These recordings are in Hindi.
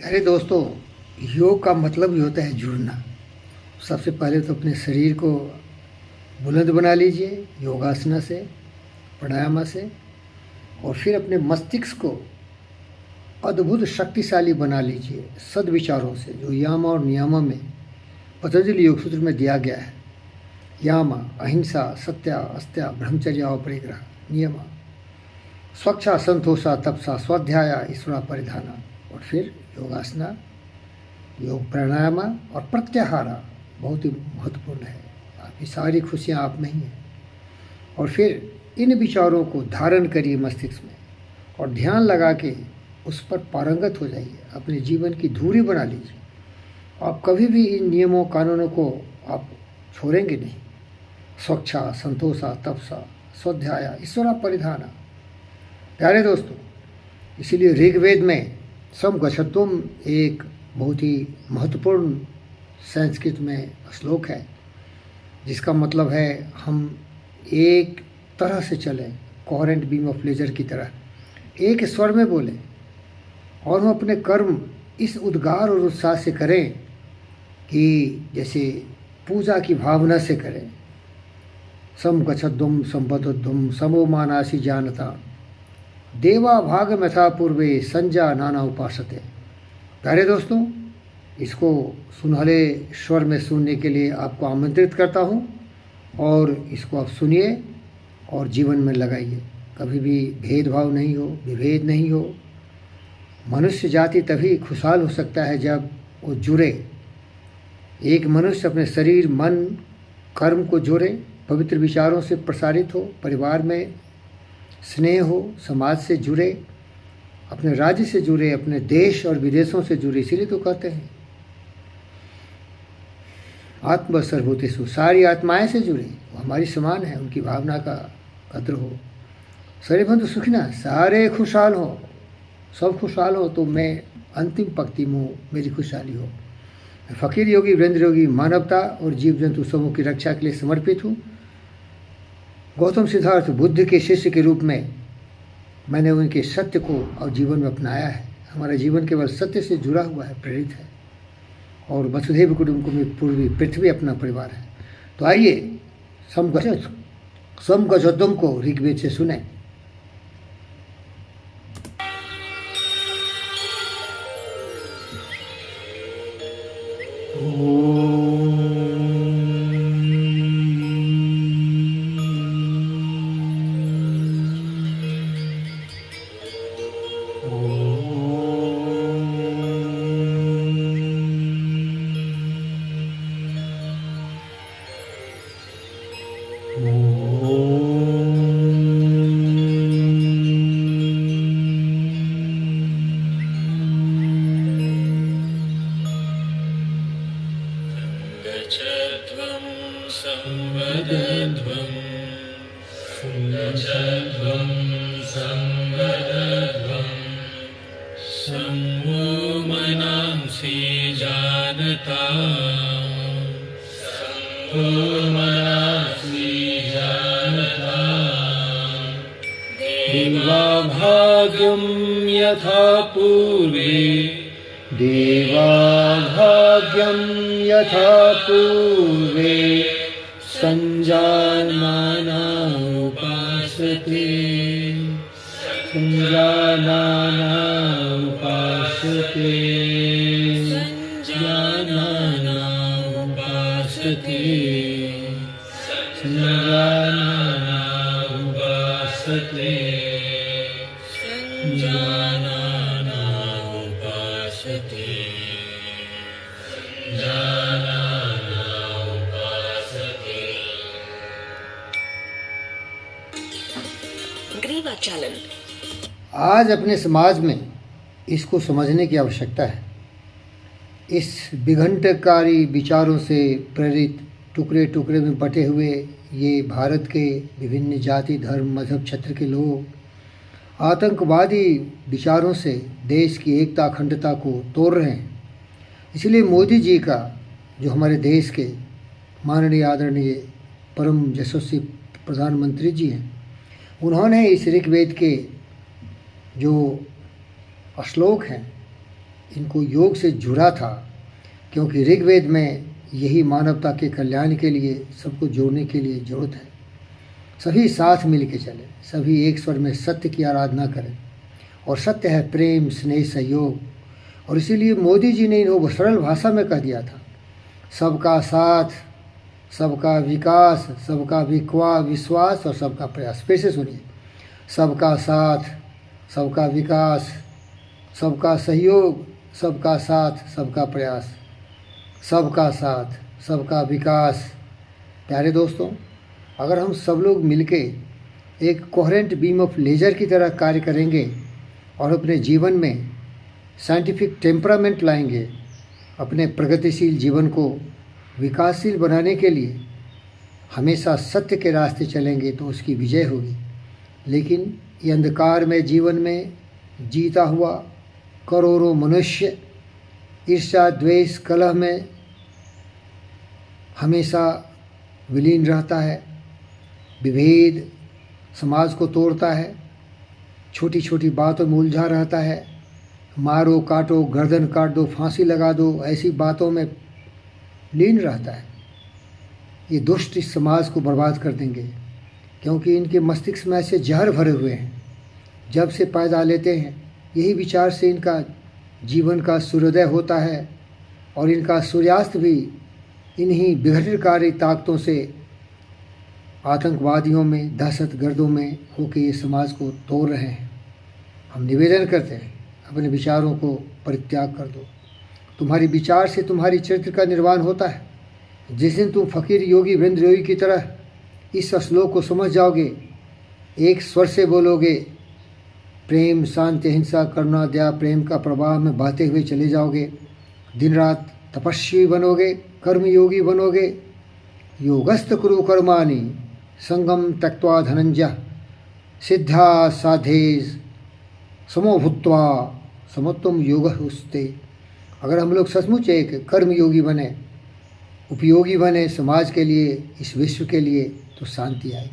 अरे दोस्तों, योग का मतलब ही होता है जुड़ना। सबसे पहले तो अपने शरीर को बुलंद बना लीजिए योगासना से, प्राणायाम से, और फिर अपने मस्तिष्क को अद्भुत शक्तिशाली बना लीजिए सद्विचारों से, जो याम और नियम में पतंजलि योग सूत्र में दिया गया है। याम अहिंसा सत्या अस्त्या ब्रह्मचर्य और परिग्रह, नियम स्वच्छा संतोषा तपसा स्वाध्याया ईश्वरा परिधाना, और फिर योगासना, योग प्राणायाम और प्रत्याहार बहुत ही महत्वपूर्ण है। आपकी सारी खुशियाँ आप में ही हैं। और फिर इन विचारों को धारण करिए मस्तिष्क में और ध्यान लगा के उस पर पारंगत हो जाइए, अपने जीवन की धुरी बना लीजिए। आप कभी भी इन नियमों कानूनों को आप छोड़ेंगे नहीं। स्वच्छा संतोषा तपसा स्वाध्याया ईश्वरा परिधाना। प्यारे दोस्तों, इसीलिए ऋग्वेद में समगच्छत्वम एक बहुत ही महत्वपूर्ण संस्कृत में श्लोक है, जिसका मतलब है हम एक तरह से चलें, कोहेरेंट बीम ऑफ लेजर की तरह एक स्वर में बोलें, और हम अपने कर्म इस उद्गार और उत्साह से करें कि जैसे पूजा की भावना से करें। समगच्छध्वम संपदध्वम समो मानासी जानता देवा भाग मथा पूर्वे संजा नाना उपासते। प्यारे दोस्तों, इसको सुनहरे स्वर में सुनने के लिए आपको आमंत्रित करता हूँ, और इसको आप सुनिए और जीवन में लगाइए। कभी भी भेदभाव नहीं हो, विभेद नहीं हो। मनुष्य जाति तभी खुशहाल हो सकता है जब वो जुड़े। एक मनुष्य अपने शरीर मन कर्म को जोड़े, पवित्र विचारों से प्रसारित हो, परिवार में स्नेह हो, समाज से जुड़े, अपने राज्य से जुड़े, अपने देश और विदेशों से जुड़े। इसीलिए तो कहते हैं आत्म सर्वभूतेषु, सारी आत्माएं से जुड़े, वो हमारी समान है, उनकी भावना का कद्र हो। सारे बंधु सुखना, सारे खुशहाल हो, सब खुशहाल हो तो मैं अंतिम पंक्ति में मेरी खुशहाली हो। मैं फकीर योगी वीरेंद्र योगी मानवता और जीव जंतु समूह की रक्षा के लिए समर्पित हूँ। गौतम सिद्धार्थ बुद्ध के शिष्य के रूप में मैंने उनके सत्य को और जीवन में अपनाया है। हमारा जीवन केवल सत्य से जुड़ा हुआ है, प्रेरित है, और वसुधैव कुटुम्बकम में पूरी पृथ्वी अपना परिवार है। तो आइए समगच्छध्वम को ऋग्वेद से सुने। देवाभाग्यं यथा पूर्वे देवाभाग्यं यथा पूर्वे संजानाना उपासते संजानाना उपासते संजानाना उपासते संजानाना उपासते संजानाना उपासते संजानाना उपासते। ग्रीवाचालन। आज अपने समाज में इसको समझने की आवश्यकता है। इस विघटनकारी विचारों से प्रेरित टुकड़े टुकड़े में बटे हुए ये भारत के विभिन्न जाति धर्म मजहब क्षेत्र के लोग आतंकवादी विचारों से देश की एकता अखंडता को तोड़ रहे हैं। इसलिए मोदी जी का, जो हमारे देश के माननीय आदरणीय परम यशस्वी प्रधानमंत्री जी हैं, उन्होंने इस ऋग्वेद के जो श्लोक हैं इनको योग से जुड़ा था, क्योंकि ऋग्वेद में यही मानवता के कल्याण के लिए, सबको जोड़ने के लिए जरूरत है। सभी साथ मिल के चलें, सभी एक स्वर में सत्य की आराधना करें, और सत्य है प्रेम, स्नेह, सहयोग। और इसीलिए मोदी जी ने इन्हें सरल भाषा में कह दिया था, सबका साथ, सबका विकास, सबका विश्वास और सबका प्रयास। फिर से सुनिए, सबका साथ, सबका विकास, सबका सहयोग, सबका साथ, सबका प्रयास, सबका साथ, सबका विकास। प्यारे दोस्तों, अगर हम सब लोग मिलके एक कोहेरेंट बीम ऑफ लेजर की तरह कार्य करेंगे और अपने जीवन में साइंटिफिक टेम्परामेंट लाएंगे, अपने प्रगतिशील जीवन को विकासशील बनाने के लिए हमेशा सत्य के रास्ते चलेंगे, तो उसकी विजय होगी। लेकिन ये अंधकार में जीवन में जीता हुआ करोड़ों मनुष्य ईर्ष्या, द्वेष, कलह में हमेशा विलीन रहता है, विभेद समाज को तोड़ता है, छोटी छोटी बातों में उलझा रहता है, मारो काटो, गर्दन काट दो, फांसी लगा दो, ऐसी बातों में लीन रहता है। ये दुष्ट इस समाज को बर्बाद कर देंगे, क्योंकि इनके मस्तिष्क में ऐसे जहर भरे हुए हैं। जब से पैदा लेते हैं यही विचार से इनका जीवन का सूर्योदय होता है, और इनका सूर्यास्त भी इन्हीं विघटनकारी ताकतों से, आतंकवादियों में, दहशतगर्दों में होकर ये समाज को तोड़ रहे हैं। हम निवेदन करते हैं, अपने विचारों को परित्याग कर दो। तुम्हारी विचार से तुम्हारी चरित्र का निर्माण होता है। जिस दिन तुम फकीर योगी वीरेंद्र योगी की तरह इस श्लोक को समझ जाओगे, एक स्वर से बोलोगे, प्रेम, शांति, अहिंसा, करुणा, दया, प्रेम का प्रवाह में बहते हुए चले जाओगे, दिन रात तपस्वी बनोगे, कर्मयोगी बनोगे। योगस्थ कुरु कर्माणि संगम त्यक्त्वा धनंजय सिद्धा साधे समो भूत्वा समत्वम योग उस्ते। अगर हम लोग सचमुच एक कर्मयोगी बने, उपयोगी बने समाज के लिए, इस विश्व के लिए, तो शांति आए।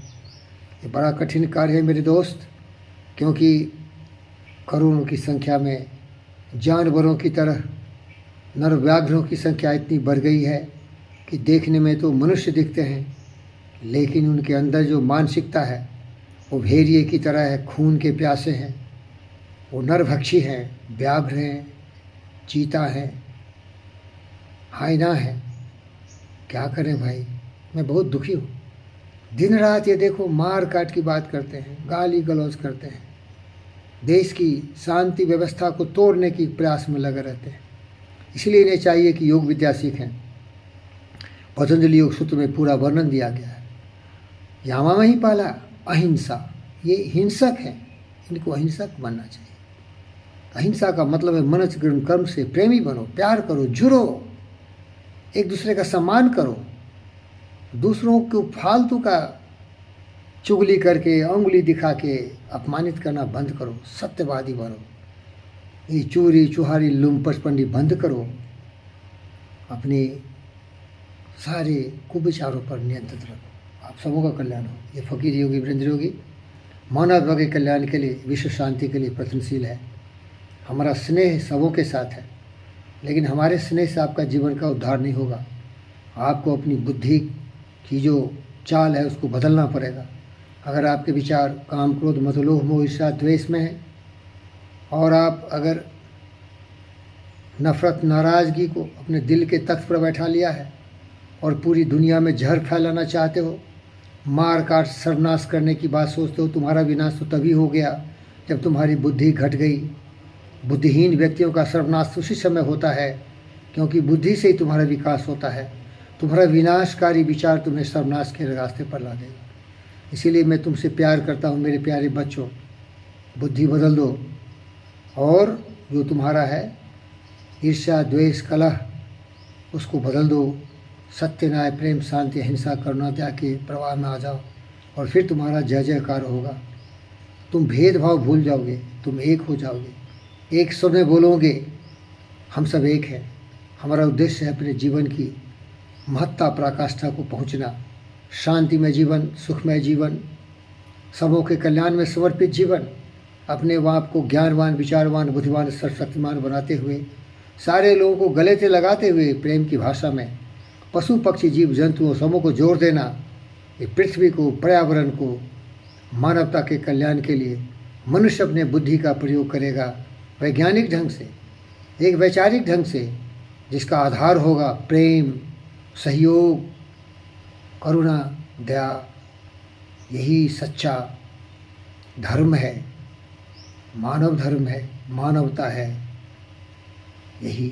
ये बड़ा कठिन कार्य है मेरे दोस्त, क्योंकि करोड़ों की संख्या में जानवरों की तरह नर व्याघ्रों की संख्या इतनी बढ़ गई है कि देखने में तो मनुष्य दिखते हैं, लेकिन उनके अंदर जो मानसिकता है वो भेड़िए की तरह है, खून के प्यासे हैं। वो नरभक्षी हैं, व्याघ्र हैं, चीता हैं, हाइना है। क्या करें भाई, मैं बहुत दुखी हूँ। दिन रात ये देखो मार काट की बात करते हैं, गाली गलौज करते हैं, देश की शांति व्यवस्था को तोड़ने की प्रयास में लगे रहते हैं। इसलिए इन्हें चाहिए कि योग विद्या सीखें। पतंजलि योग सूत्र में पूरा वर्णन दिया गया है। यामा में ही पाला अहिंसा। ये हिंसक हैं, इनको अहिंसक बनना चाहिए। अहिंसा का मतलब है मनच कर्म से प्रेमी बनो, प्यार करो, जुड़ो, एक दूसरे का सम्मान करो, दूसरों को फालतू का चुगली करके, अंगुली दिखा के अपमानित करना बंद करो, सत्यवादी बनो। ये चोरी चुहारी लुम्पटपंडी बंद करो, अपने सारे कुविचारों पर नियंत्रित रखो। आप सबों का कल्याण हो। ये फकीर योगी वीरेंद्र योगी मानवता के कल्याण के लिए, विश्व शांति के लिए प्रयत्नशील है। हमारा स्नेह सबों के साथ है, लेकिन हमारे स्नेह से आपका जीवन का उद्धार नहीं होगा। आपको अपनी बुद्धि की जो चाल है उसको बदलना पड़ेगा। अगर आपके विचार काम, क्रोध, मद, लोभ, मोह, ईर्ष्या, द्वेष में है, और आप अगर नफरत, नाराज़गी को अपने दिल के तख्त पर बैठा लिया है और पूरी दुनिया में जहर फैलाना चाहते हो, मार काट सर्वनाश करने की बात सोचते हो, तुम्हारा विनाश तो तभी हो गया जब तुम्हारी बुद्धि घट गई। बुद्धिहीन व्यक्तियों का सर्वनाश उसी समय होता है, क्योंकि बुद्धि से ही तुम्हारा विकास होता है। तुम्हारा विनाशकारी विचार तुम्हें सर्वनाश के रास्ते पर ला देगा। इसीलिए मैं तुमसे प्यार करता हूँ मेरे प्यारे बच्चों, बुद्धि बदल दो, और जो तुम्हारा है ईर्ष्या, द्वेष, कलह, उसको बदल दो। सत्य, न्याय, प्रेम, शांति, अहिंसा, करुणा, दया के प्रवाह में आ जाओ, और फिर तुम्हारा जय जयकार होगा। तुम भेदभाव भूल जाओगे, तुम एक हो जाओगे, एक स्वर में बोलोगे, हम सब एक हैं। हमारा उद्देश्य है अपने जीवन की महत्ता पराकाष्ठा को पहुंचना, शांतिमय जीवन, सुखमय जीवन, सबों के कल्याण में समर्पित जीवन, अपने आप को ज्ञानवान, विचारवान, बुद्धिमान, सर्वशक्तिमान बनाते हुए सारे लोगों को गले से लगाते हुए प्रेम की भाषा में पशु पक्षी जीव जंतुओं समूह को जोड़ देना, ये पृथ्वी को, पर्यावरण को, मानवता के कल्याण के लिए मनुष्य अपने बुद्धि का प्रयोग करेगा वैज्ञानिक ढंग से, एक वैचारिक ढंग से, जिसका आधार होगा प्रेम, सहयोग, करुणा, दया। यही सच्चा धर्म है, मानव धर्म है, मानवता है, यही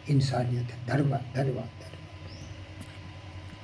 इंसानियत है। धन्यवाद।